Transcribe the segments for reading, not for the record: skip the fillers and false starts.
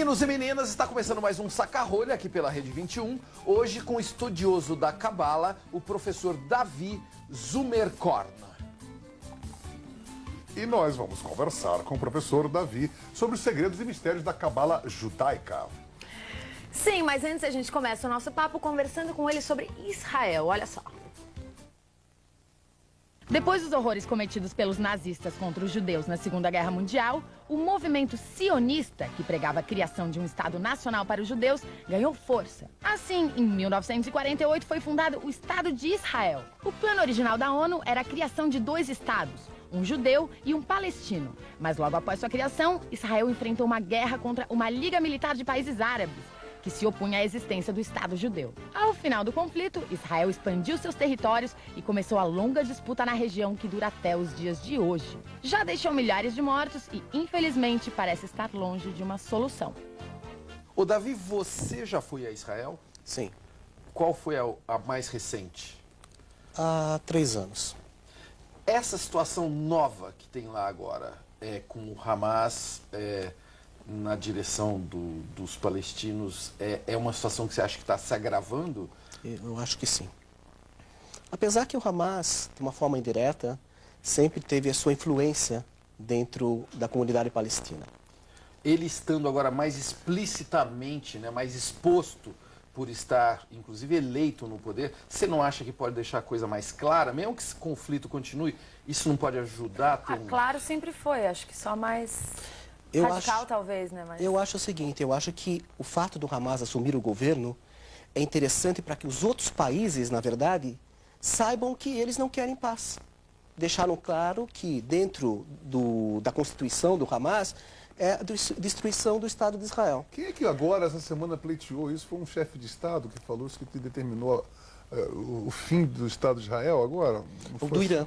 Meninos e meninas, está começando mais um Saca-Rolha aqui pela Rede 21. Hoje com o estudioso da Cabala, o professor Davi Zumerkorn. E nós vamos conversar com o professor Davi sobre os segredos e mistérios da Cabala judaica. Sim, mas antes a gente começa o nosso papo conversando com ele sobre Israel. Olha só. Depois dos horrores cometidos pelos nazistas contra os judeus na Segunda Guerra Mundial, o movimento sionista, que pregava a criação de um Estado nacional para os judeus, ganhou força. Assim, em 1948 foi fundado o Estado de Israel. O plano original da ONU era a criação de dois estados, um judeu e um palestino. Mas logo após sua criação, Israel enfrentou uma guerra contra uma liga militar de países árabes, que se opunha à existência do Estado judeu. Ao final do conflito, Israel expandiu seus territórios e começou a longa disputa na região que dura até os dias de hoje. Já deixou milhares de mortos e, infelizmente, parece estar longe de uma solução. Ô Davi, você já foi a Israel? Sim, Qual foi a mais recente? há 3 anos. Essa situação nova que tem lá agora, com o Hamas na direção dos palestinos, é uma situação que você acha que está se agravando? Eu acho que sim. Apesar que o Hamas, de uma forma indireta, sempre teve a sua influência dentro da comunidade palestina. Ele estando agora mais explicitamente, né, mais exposto por estar, inclusive, eleito no poder, você não acha que pode deixar a coisa mais clara? Mesmo que esse conflito continue, isso não pode ajudar a ter Claro, sempre foi. Acho que só mais radical, talvez, né? Mas... Eu acho o seguinte, eu acho que o fato do Hamas assumir o governo é interessante para que os outros países, na verdade, saibam que eles não querem paz. Deixaram claro que dentro da Constituição do Hamas é a destruição do Estado de Israel. Quem é que agora, essa semana, pleiteou isso? Foi um chefe de Estado que falou isso, que determinou o fim do Estado de Israel agora? O do Irã.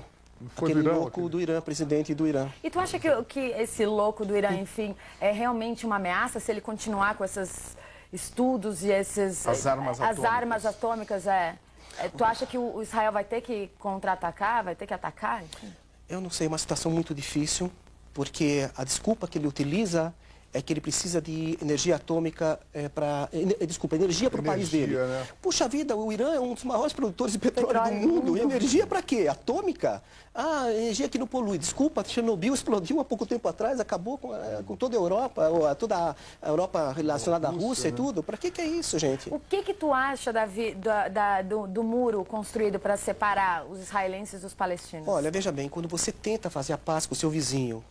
Foi Aquele do Irã, louco do Irã, presidente do Irã. E tu acha que esse louco do Irã, enfim, é realmente uma ameaça se ele continuar com esses estudos e esses... As armas as atômicas. armas atômicas, tu acha que o Israel vai ter que contra-atacar, vai ter que atacar? Enfim? Eu não sei, é uma situação muito difícil, porque a desculpa que ele utiliza é que ele precisa de energia atômica energia para o país dele. Né? Puxa vida, o Irã é um dos maiores produtores de petróleo do mundo. Energia para quê? Atômica? Ah, energia que não polui. Desculpa, Chernobyl explodiu há pouco tempo atrás, acabou com toda a Europa, toda a Europa relacionada à Rússia, né? E tudo. Para que é isso, gente? O que tu acha, Davi, do muro construído para separar os israelenses dos palestinos? Olha, veja bem, quando você tenta fazer a paz com o seu vizinho,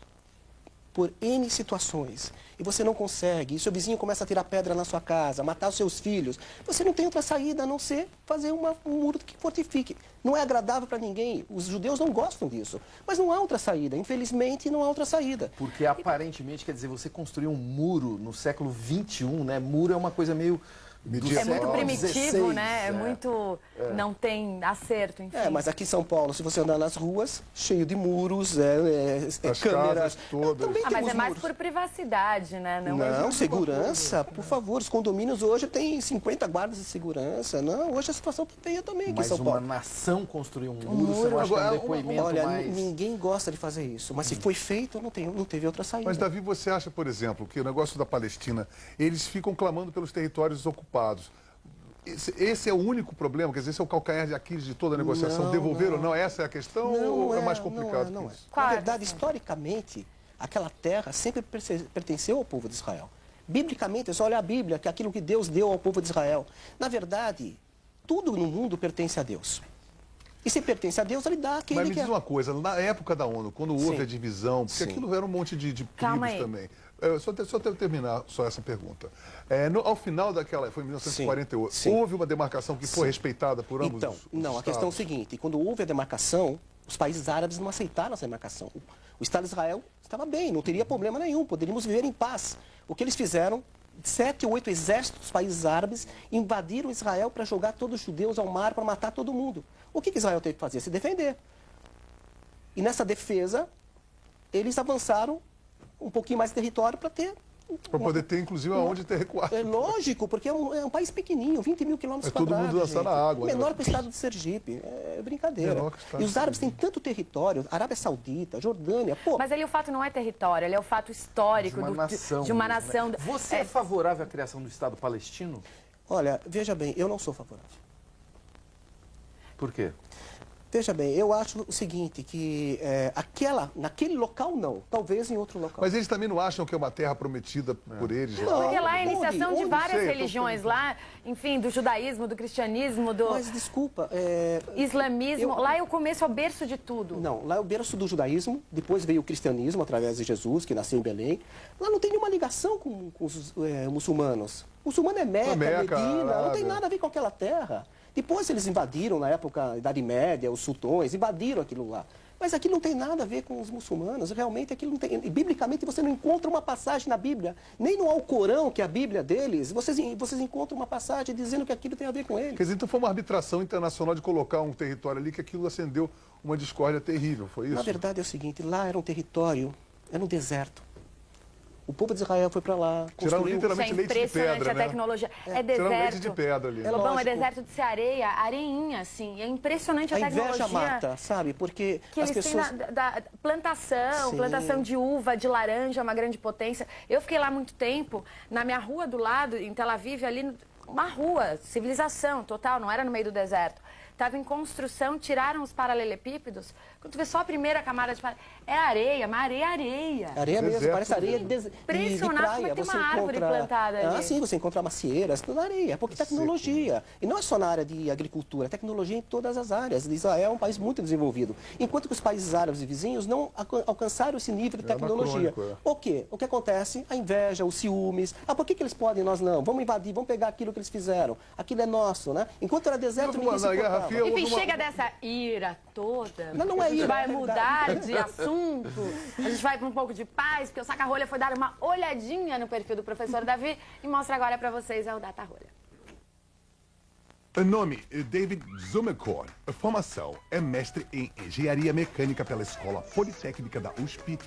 por N situações, e você não consegue, e seu vizinho começa a tirar pedra na sua casa, matar os seus filhos, você não tem outra saída a não ser fazer um muro que fortifique. Não é agradável para ninguém, os judeus não gostam disso, mas não há outra saída, infelizmente não há outra saída. Porque aparentemente, quer dizer, você construiu um muro no século XXI, né? Muro é uma coisa meio... É muito primitivo, 16, né? É muito... Não tem acerto, enfim. Mas aqui em São Paulo, se você andar nas ruas, cheio de muros, As câmeras... casas todas. Também mas temos é mais muros. por privacidade, né? Não, segurança, por favor, os condomínios hoje têm 50 guardas de segurança. Não, hoje a situação está feia também aqui em Mas São uma Paulo. nação construir um muro, você não acha que é um depoimento Olha, mais... ninguém gosta de fazer isso, mas se foi feito, não teve outra saída. Mas, Davi, você acha, por exemplo, que o negócio da Palestina, eles ficam clamando pelos territórios ocupados. Esse é o único problema? Quer dizer, esse é o calcanhar de Aquiles de toda a negociação? Devolver ou não? Essa é a questão ou é mais complicado que isso? Na verdade, historicamente, aquela terra sempre pertenceu ao povo de Israel. Biblicamente, é só olhar a Bíblia, que é aquilo que Deus deu ao povo de Israel. Na verdade, tudo no mundo pertence a Deus. E se pertence a Deus, ele dá aquele Mas me que diz uma coisa, na época da ONU, quando houve a divisão, porque aquilo era um monte de Calma tribos aí. também. Só terminar só essa pergunta. Ao final daquela, foi em 1948, houve uma demarcação que foi respeitada por ambos os Não, a questão é o seguinte, quando houve a demarcação, os países árabes não aceitaram essa demarcação. O Estado de Israel estava bem, não teria problema nenhum, poderíamos viver em paz. O que eles fizeram, 7 ou 8 exércitos dos países árabes invadiram Israel para jogar todos os judeus ao mar, para matar todo mundo. O que Israel teve que fazer? Se defender. E nessa defesa, eles avançaram um pouquinho mais de território para ter... Para poder ter, inclusive, aonde ter recuado. É lógico, porque é um país pequenininho, 20 mil quilômetros todo quadrados. mundo dançar na água. Menor Né? que o estado de Sergipe. brincadeira. Menor que os Estados E os árabes têm tanto território, Arábia Saudita, Jordânia, pô. Mas ali o fato não é território, ele é o fato histórico de uma mesmo, nação. né? Você é favorável à criação do Estado palestino? Olha, veja bem, eu não sou favorável. Por quê? Veja bem, eu acho o seguinte, que naquele local não, talvez em outro local. Mas eles também não acham que é uma terra prometida por eles lá? Porque lá é a Onde? iniciação de Onde? várias Sei, eu tô religiões, lá, enfim, do judaísmo, do cristianismo, do Mas desculpa, islamismo, lá é o começo, é o berço de tudo. não, lá é o berço do judaísmo, depois veio o cristianismo através de Jesus, que nasceu em Belém. Lá não tem nenhuma ligação com os muçulmanos. O muçulmano é Meca, Meca, Medina, não tem Arábia. nada a ver com aquela terra. Depois eles invadiram, na época da Idade Média, os sultões, invadiram aquilo lá. Mas aquilo não tem nada a ver com os muçulmanos, realmente aquilo não tem... E, biblicamente você não encontra uma passagem na Bíblia, nem no Alcorão, que é a Bíblia deles, vocês encontram uma passagem dizendo que aquilo tem a ver com eles. Quer dizer, então foi uma arbitração internacional de colocar um território ali que aquilo acendeu uma discórdia terrível, foi isso? Na verdade é o seguinte, lá era um território, era um deserto. O povo de Israel foi para lá, Tiraram construiu... literalmente Isso é leite de impressionante pedra, a né? tecnologia. É Tiraram leite deserto. de pedra ali. Lobão, é Lógico. deserto de ser areia, areinha, assim. É impressionante a A tecnologia. inveja mata, sabe? Porque Que as eles pessoas... têm da plantação, Sim. plantação de uva, de laranja, uma grande potência. Eu fiquei lá muito tempo, na minha rua do lado, em Tel Aviv, ali, uma rua, civilização total, não era no meio do deserto. Estava em construção, tiraram os paralelepípedos. Quando tu vê só a primeira camada de é areia, mas areia. Areia mesmo, Deserto parece areia de Impressionante praia. como é que tem Você uma árvore encontra... plantada ali. Ah, sim, você encontra macieiras, tudo na areia, porque tecnologia. E não é só na área de agricultura, é tecnologia em todas as áreas. Israel é um país muito desenvolvido. Enquanto que os países árabes e vizinhos não alcançaram esse nível de tecnologia. anacrônico, O quê? O que acontece? A inveja, os ciúmes. Ah, por que eles podem e nós não? Vamos invadir, vamos pegar aquilo que eles fizeram. Aquilo é nosso, né? Enquanto era deserto, ninguém se Na Guerra importava. Fria, Enfim, houve uma- chega dessa ira toda. Não é A gente ira, vai é mudar de assunto. A gente vai para um pouco de paz, porque o Saca-Rolha foi dar uma olhadinha no perfil do professor Davi e mostra agora para vocês é o Data-Rolha. O nome é David Zumerkorn. A formação é mestre em engenharia mecânica pela Escola Politécnica da USP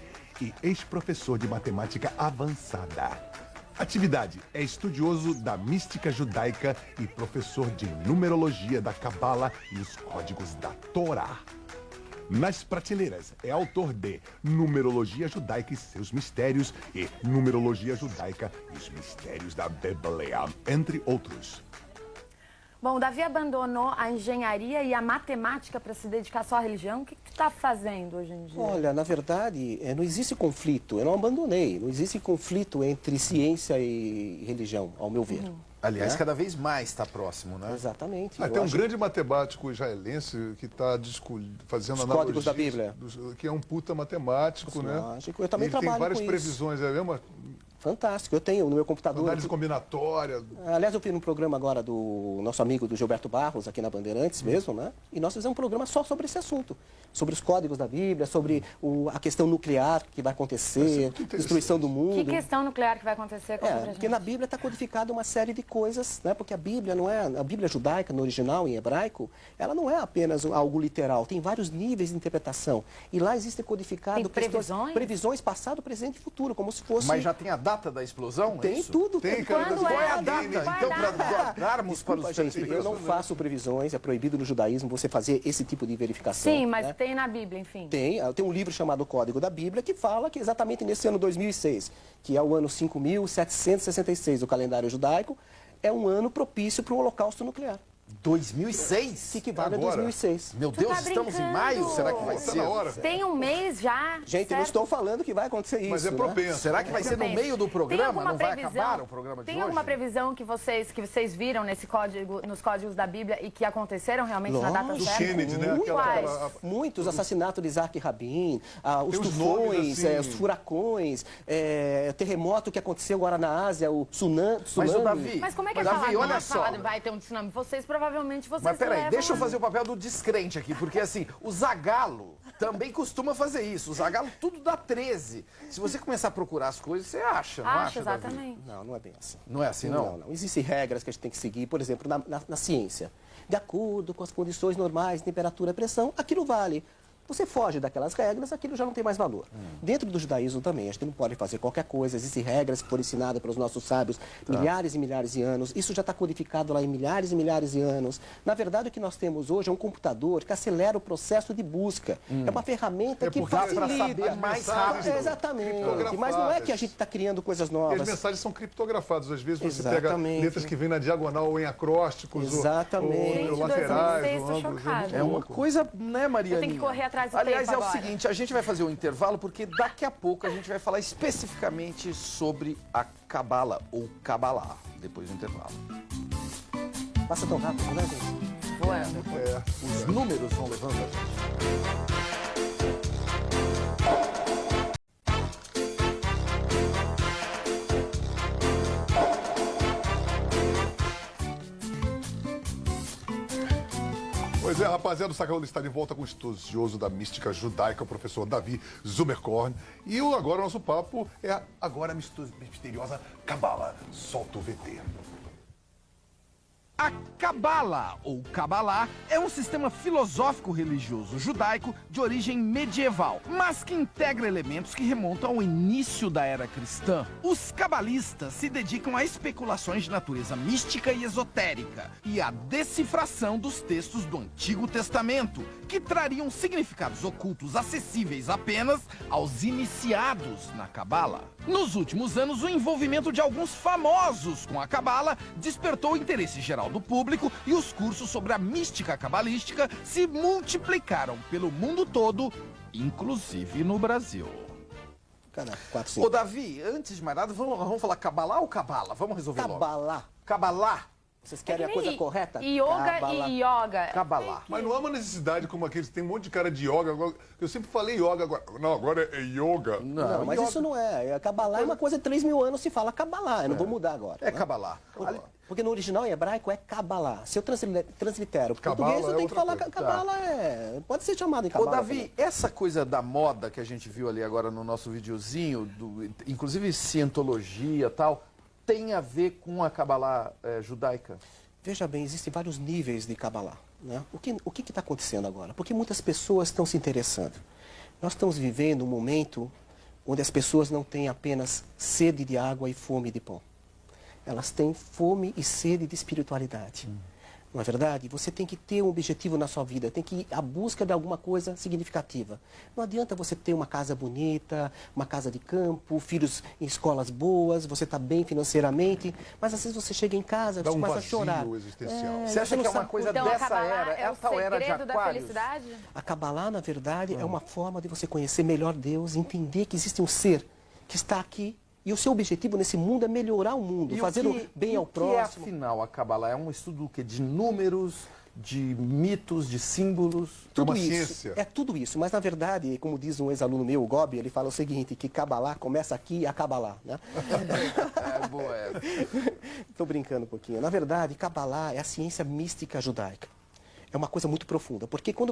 e ex-professor de matemática avançada. Atividade é estudioso da mística judaica e professor de numerologia da Cabala e os códigos da Torá. Nas prateleiras, é autor de Numerologia Judaica e seus Mistérios e Numerologia Judaica e os Mistérios da Bíblia, entre outros. Bom, o Davi abandonou a engenharia e a matemática para se dedicar só à religião. O que tu está fazendo hoje em dia? Olha, na verdade, não existe conflito. Eu não abandonei. Não existe conflito entre ciência e religião, ao meu ver. Aliás, cada vez mais está próximo, né? Exatamente. Ah, Eu tem um acho- grande matemático israelense que está fazendo Os analogias códigos da Bíblia. que é um puta matemático, né? Lógico. Eu também Ele tem trabalho várias com isso. previsões, é mesmo? Fantástico. Eu tenho no meu computador... Análise combinatória. Aliás, eu fiz um programa agora do nosso amigo do Gilberto Barros, aqui na Bandeirantes mesmo, né? E nós fizemos um programa só sobre esse assunto. Sobre os códigos da Bíblia, sobre a questão nuclear que vai acontecer, muito interessante. destruição do mundo. Que questão nuclear que vai acontecer? Conta pra Porque gente. na Bíblia está codificada uma série de coisas, né? Porque a Bíblia não é, a Bíblia judaica, no original, em hebraico, ela não é apenas algo literal, tem vários níveis de interpretação. E lá existem codificadas Tem previsões? previsões passado, presente e futuro, como se fosse... Mas já tem a data da explosão? é Tem isso? tudo. Tem, cara. Quando Qual é a a data? data? Então, para darmos para Desculpa, os gente, eu não telespectadores. faço previsões, é proibido no judaísmo você fazer esse tipo de verificação. Sim, mas né? tem na Bíblia, enfim. Tem um livro chamado Código da Bíblia que fala que exatamente nesse ano 2006, que é o ano 5.766 do calendário judaico, é um ano propício para o holocausto nuclear, 2006? que equivale a Agora? 2006. Meu Tu Deus, tá estamos em brincando? maio? Será que vai Tá ser? na hora. Tem um mês já. Gente, eu não certo? estou falando que vai acontecer isso. Mas é né? propenso. Será que vai ser no Propenso. meio do Tem programa? alguma Não vai previsão? acabar o programa de Tem hoje? alguma previsão que vocês viram nos códigos da Bíblia e que aconteceram realmente na data Lógico. Do certa? Kennedy, né? Quais? Muitos assassinatos de Isaac Rabin, os Tem os tufões, nomes, assim. os furacões, terremoto que aconteceu agora na Ásia, o tsunami. Mas o Davi, Mas como é que é Davi, falado? olha Não é só. falado, vai ter um tsunami. Vocês provavelmente Mas peraí, levam deixa eu a- fazer o papel do descrente aqui, porque assim, o Zagalo também costuma fazer isso. O Zagalo tudo dá 13. Se você começar a procurar as coisas, você acha, não Acho, acha, Davi? exatamente. Não, não é bem assim. Não é assim, não? Não. Existem regras que a gente tem que seguir, por exemplo, na ciência. De acordo com as condições normais, temperatura, pressão, aquilo vale. Você foge daquelas regras, aquilo já não tem mais valor. Dentro do judaísmo também, a gente não pode fazer qualquer coisa, existem regras que foram ensinadas pelos nossos sábios milhares e milhares de anos, isso já está codificado lá em milhares e milhares de anos. Na verdade, o que nós temos hoje é um computador que acelera o processo de busca. É uma ferramenta que facilita. saber mais rápido. Exatamente, mas não é que a gente está criando coisas E novas. as mensagens são criptografadas. Às vezes você Exatamente. pega letras que vêm na diagonal ou em acrósticos Exatamente. ou Gente, laterais, 2006, ou tô ângulos. chocada. É uma coisa, né, Marianinha? Eu tenho que correr atrás do Aliás, tempo é o agora. seguinte, a gente vai fazer um intervalo porque daqui a pouco a gente vai falar especificamente sobre a Cabala ou Cabalá, depois do intervalo. Passa tão rápido, né, gente? Voando. Os números vão levando a gente. Pois é, rapaziada, o Sacarola está de volta com o estudioso da mística judaica, o professor Davi Zumerkorn. E agora o nosso papo é agora a misteriosa Cabala. Solta o VT. A Cabala, ou Cabalá, é um sistema filosófico religioso judaico de origem medieval, mas que integra elementos que remontam ao início da era cristã. Os cabalistas se dedicam a especulações de natureza mística e esotérica e à decifração dos textos do Antigo Testamento, que trariam significados ocultos acessíveis apenas aos iniciados na Cabala. Nos últimos anos, o envolvimento de alguns famosos com a Cabala despertou o interesse geral do público e os cursos sobre a mística cabalística se multiplicaram pelo mundo todo, inclusive no Brasil. Caraca, 4, Ô, 5. Davi, antes de mais nada, vamos falar Cabalá ou Cabala? Vamos resolver logo. Cabalá. Cabalá. Vocês querem a coisa correta? Yoga Cabalá. e yoga. Cabalá. Mas não há uma necessidade como aqueles, tem um monte de cara de yoga. Agora, eu sempre falei yoga, agora. Não, agora é yoga. Não, mas yoga isso não é. A Cabalá é uma coisa de 3 mil anos se fala Cabalá. Eu não vou mudar agora. É Cabalá. Porque no original em hebraico é Cabalá. Se eu translitero para Cabala português, eu é tenho que outra falar coisa. Cabalá pode ser chamado em Ô, Cabalá. Davi, essa coisa da moda que a gente viu ali agora no nosso videozinho, inclusive cientologia e tal, tem a ver com a Cabalá judaica? Veja bem, existem vários níveis de Cabalá. Né? O que está acontecendo agora? Porque muitas pessoas estão se interessando. Nós estamos vivendo um momento onde as pessoas não têm apenas sede de água e fome de pão. Elas têm fome e sede de espiritualidade. Não é verdade? Você tem que ter um objetivo na sua vida, tem que ir à busca de alguma coisa significativa. Não adianta você ter uma casa bonita, uma casa de campo, filhos em escolas boas, você está bem financeiramente, mas às vezes você chega em casa, Dá você um começa a chorar. vazio existencial. Você acha não que é uma sabe- coisa Então, a dessa Cabalá era? é o Essa era de segredo da Aquários? felicidade? A Cabalá, na verdade, é uma forma de você conhecer melhor Deus, entender que existe um ser que está aqui e o seu objetivo nesse mundo é melhorar o mundo, E fazer o bem ao o que é, próximo. afinal, a Cabalá? É um estudo do quê? De números, de mitos, de símbolos? É uma Tudo isso, ciência. é tudo isso, mas na verdade, como diz um ex-aluno meu, o Gobi, ele fala o seguinte, que Cabalá começa aqui e acaba lá, né? É, boa essa. Estou brincando um pouquinho. Na verdade, Cabalá é a ciência mística judaica. É uma coisa muito profunda, porque quando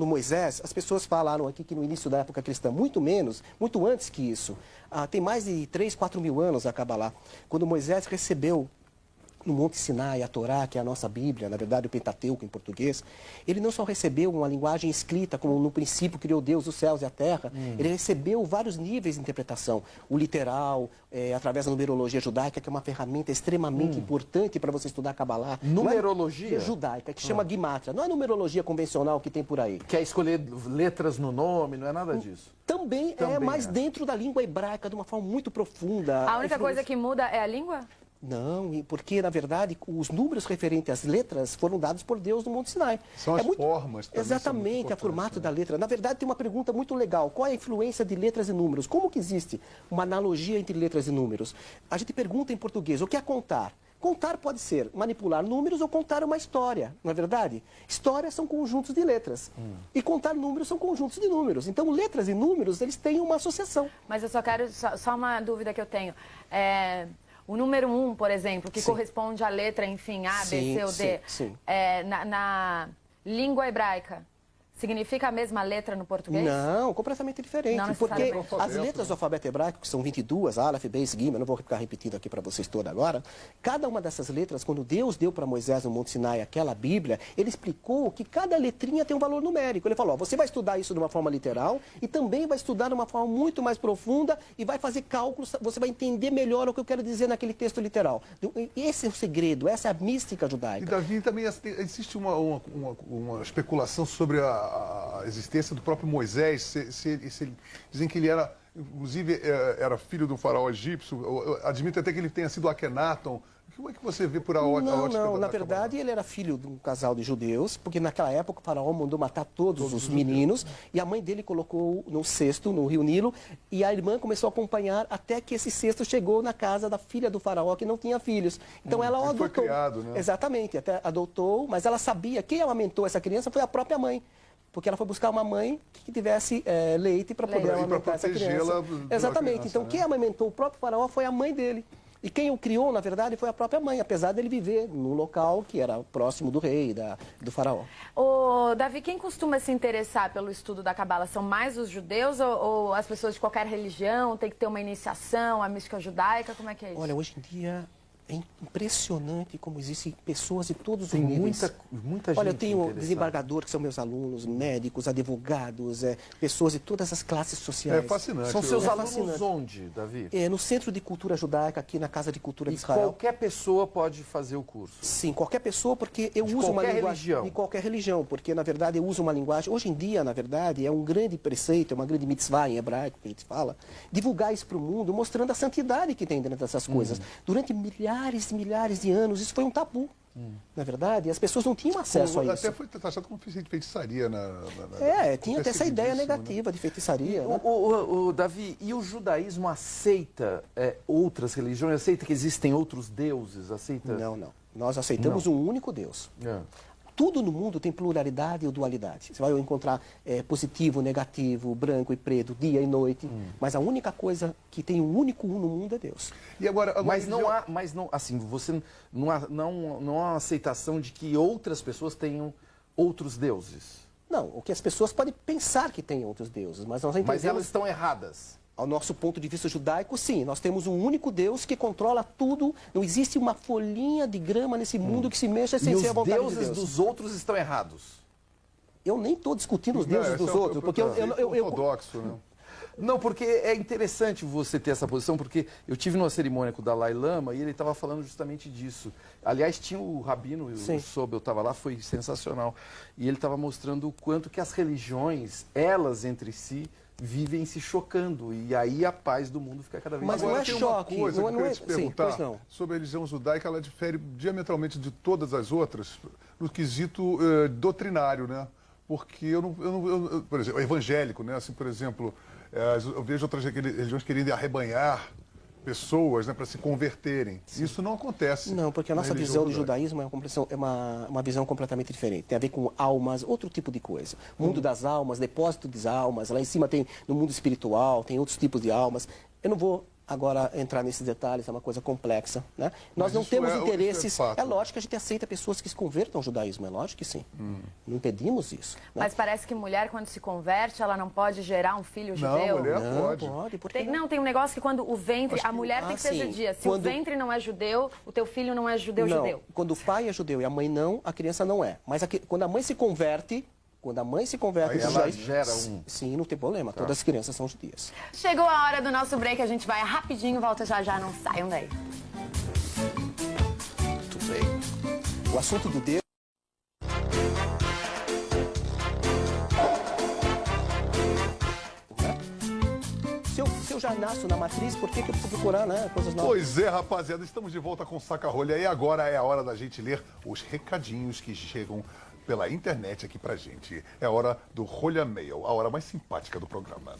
Moisés, as pessoas falaram aqui que no início da época cristã, muito menos, muito antes que isso, tem mais de 3, 4 mil anos a Cabalá, quando Moisés recebeu no Monte Sinai, a Torá, que é a nossa Bíblia, na verdade o Pentateuco em português, ele não só recebeu uma linguagem escrita, como no princípio criou Deus os céus e a terra, ele recebeu vários níveis de interpretação. O literal, através da numerologia judaica, que é uma ferramenta extremamente importante para você estudar Cabalá. Numerologia? Não é judaica, que chama Guimatra. Não é numerologia convencional que tem por aí. Quer escolher letras no nome, não é nada disso. Também é, mas dentro da língua hebraica, de uma forma muito profunda. A única coisa que muda é a língua? Não, porque, na verdade, os números referentes às letras foram dados por Deus no Monte Sinai. São as formas também. Exatamente, o formato da letra. Na verdade, tem uma pergunta muito legal. Qual é a influência de letras e números? Como que existe uma analogia entre letras e números? A gente pergunta em português, o que é contar? Contar pode ser manipular números ou contar uma história, não é verdade? Histórias são conjuntos de letras. E contar números são conjuntos de números. Então, letras e números, eles têm uma associação. Mas eu só quero, só uma dúvida que eu tenho. O número 1, por exemplo, que corresponde à letra, enfim, A, B, C ou D, sim. Na língua hebraica, significa a mesma letra no português? Não, completamente diferente. Não Porque necessariamente. as letras do alfabeto hebraico, que são 22, Aleph, Beis, Gimel, eu não vou ficar repetindo aqui para vocês todas agora, cada uma dessas letras, quando Deus deu para Moisés no Monte Sinai aquela Bíblia, ele explicou que cada letrinha tem um valor numérico. Ele falou, ó, você vai estudar isso de uma forma literal e também vai estudar de uma forma muito mais profunda e vai fazer cálculos, você vai entender melhor o que eu quero dizer naquele texto literal. Esse é o segredo, essa é a mística E, judaica. Davi, também existe uma especulação sobre a existência do próprio Moisés. Dizem que ele era, inclusive, era filho de um faraó egípcio. Admito até que ele tenha sido Akenaton. Como é que você vê por a ótica? Não, na verdade ele era filho de um casal de judeus, porque naquela época o faraó mandou matar todos os meninos e a mãe dele colocou no cesto, no rio Nilo, e a irmã começou a acompanhar até que esse cesto chegou na casa da filha do faraó que não tinha filhos. Então ela o adotou. Foi criado, né? Exatamente, até adotou, mas ela sabia, quem amamentou essa criança foi a própria mãe. Porque ela foi buscar uma mãe que tivesse leite para poder amamentar essa criança. Exatamente. Criança, então, né? quem amamentou o próprio faraó foi a mãe dele. E quem o criou, na verdade, foi a própria mãe, apesar dele viver num local que era próximo do rei, do faraó. Ô, Davi, quem costuma se interessar pelo estudo da Cabala? São mais os judeus ou as pessoas de qualquer religião? Tem que ter uma iniciação, a mística judaica? Como é que é isso? Olha, hoje em dia é impressionante como existem pessoas de todos Tem os níveis. muita gente Olha, eu tenho interessada. desembargador, que são meus alunos, médicos, advogados, pessoas de todas as classes sociais. É fascinante. São seus É alunos fascinante. onde, Davi? No Centro de Cultura Judaica, aqui na Casa de Cultura E de Israel. qualquer pessoa pode fazer o curso. Sim, qualquer pessoa, porque eu De uso uma qualquer linguagem religião. de qualquer religião, porque na verdade eu uso uma linguagem, hoje em dia, na verdade, é um grande preceito, é uma grande mitzvah em hebraico que a gente fala, divulgar isso para o mundo, mostrando a santidade que tem dentro dessas coisas. Durante milhares e milhares de anos, isso foi um tabu. Na verdade, as pessoas não tinham acesso a isso. Até foi taxado como feitiçaria Tinha até essa ideia negativa de feitiçaria. Né? O Davi, e o judaísmo aceita outras religiões? Aceita que existem outros deuses? Aceita? Não. Nós aceitamos um único Deus. Tudo no mundo tem pluralidade ou dualidade. Você vai encontrar positivo, negativo, branco e preto, dia e noite. Mas a única coisa que tem um único no mundo é Deus. E agora Mas não, assim, você não há uma aceitação de que outras pessoas tenham outros deuses. Não, o que as pessoas podem pensar que tem outros deuses, mas nós entendemos... Mas elas estão erradas. Ao nosso ponto de vista judaico, sim. Nós temos um único Deus que controla tudo. Não existe uma folhinha de grama nesse mundo que se mexa sem E ser a os vontade de deuses Deus. dos outros estão errados. Eu nem estou discutindo os deuses dos outros, porque eu ortodoxo, né? Não, porque é interessante você ter essa posição, porque eu tive numa cerimônia com o Dalai Lama e ele estava falando justamente disso. Aliás, tinha o Rabino, o Sobel estava lá, foi sensacional. E ele estava mostrando o quanto que as religiões, elas entre si, vivem se chocando. E aí a paz do mundo fica cada vez Mas mais. não é Tem choque, uma coisa não que eu queria te sim, perguntar pois não. sobre a religião judaica, ela difere diametralmente de todas as outras no quesito doutrinário, né? Porque por exemplo, evangélico, né? Assim, por exemplo, eu vejo outras religiões querendo arrebanhar pessoas, né, para se converterem. Isso não acontece. Não, porque a nossa visão do judaísmo é uma visão completamente diferente. Tem a ver com almas, outro tipo de coisa. Mundo das almas, depósito das almas. Lá em cima tem, no mundo espiritual, tem outros tipos de almas. Eu não vou agora entrar nesses detalhes, é uma coisa complexa, né? Nós não temos interesses... É lógico que a gente aceita pessoas que se convertam ao judaísmo, é lógico que sim. Não impedimos isso. Né? Mas parece que mulher, quando se converte, ela não pode gerar um filho Não, judeu. mulher Não, pode. porque Tem um negócio que quando o ventre... A mulher tem que ser judia. Se o ventre não é judeu, o teu filho não é judeu. Quando o pai é judeu e a mãe não, a criança não é. Mas quando a mãe se converte... Aí ela gera um... Sim, não tem problema. Todas as crianças são judias. Chegou a hora do nosso break, a gente vai rapidinho, volta já, não saiam daí. Tudo bem. O assunto do Deus... Se eu já nasço na matriz, por que eu preciso procurar, né, coisas novas? Pois é, rapaziada, estamos de volta com o Saca-Rolha e agora é a hora da gente ler os recadinhos que chegam pela internet aqui pra gente. É a hora do Rolha Mail, a hora mais simpática do programa.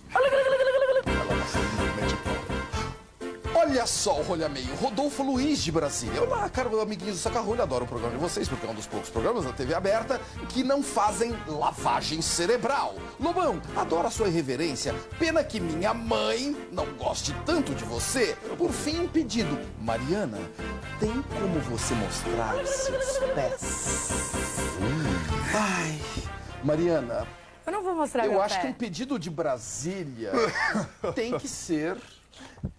Olha só o Rolha Meio, Rodolfo Luiz de Brasília. Olá, caro amiguinhos do Saca-Rolha, adoro o programa de vocês, porque é um dos poucos programas da TV aberta que não fazem lavagem cerebral. Lobão, adoro a sua irreverência, pena que minha mãe não goste tanto de você. Por fim, um pedido. Mariana, tem como você mostrar seus pés? Ai, Mariana, Eu não vou mostrar meu Eu acho pé. que um pedido de Brasília tem que ser,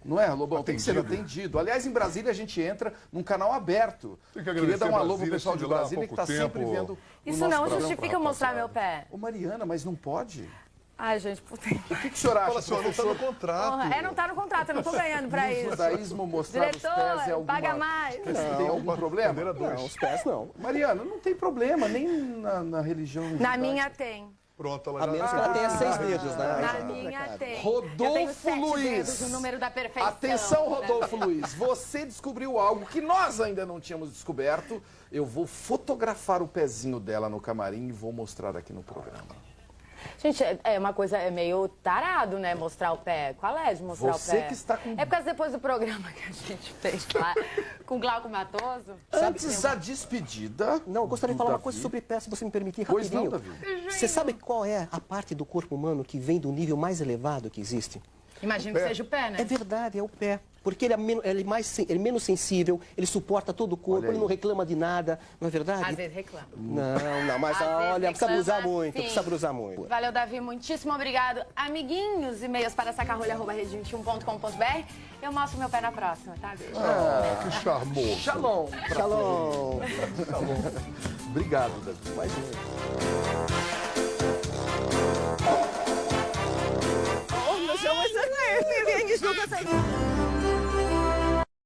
não é, Lobão? Tem que ser atendido. Aliás, em Brasília a gente entra num canal aberto. Tem que Queria dar um alô pro Brasília, pessoal de estive lá há Brasília que pouco está sempre tempo. vendo o Isso nosso não programa. justifica eu mostrar meu pé. Ô, Mariana, mas não pode. Ai, gente, puta. O que o senhor acha, Fala, senhor, não está no contrato. Porra, não tá no contrato, eu não tô ganhando pra O isso. judaísmo mostrar os pés é Diretor, alguma... paga mais. Tem algum problema? Bandeira dois. Não, os pés não. Mariana, não tem problema, nem na religião Na judaica. minha tem. Pronto, ela A já... menos que ela tenha 6 dedos, né? Na minha tem. Rodolfo eu tenho 7 Luiz. dedos, o número da perfeição. Atenção, Rodolfo Luiz, você descobriu algo que nós ainda não tínhamos descoberto. Eu vou fotografar o pezinho dela no camarim e vou mostrar aqui no programa. Gente, é uma coisa meio tarado, né? Mostrar o pé. Qual é de mostrar Você o pé? que está com- É por causa depois do programa que a gente fez lá com o Glauco Matoso. Antes da despedida... Não, eu gostaria de do falar uma Davi. coisa sobre pé, se você me permitir, Pois não, rapidinho. Davi. Você sabe qual é a parte do corpo humano que vem do nível mais elevado que existe? Imagino que seja o pé, né? É verdade, é o pé. Porque ele é menos sensível, ele suporta todo o corpo, Olha aí. ele não reclama de nada, não é verdade? Às vezes reclama. Não, mas Às vezes olha, precisa reclama, abusar muito, sim. precisa abusar muito. Valeu, Davi. Muitíssimo obrigado. Amiguinhos, e-mails para sacarrolha@rede21.com.br. Eu mostro meu pé na próxima, tá? Beijo. Que charmoso. Shalom. Shalom. Obrigado, Davi. Oh, meu Deus,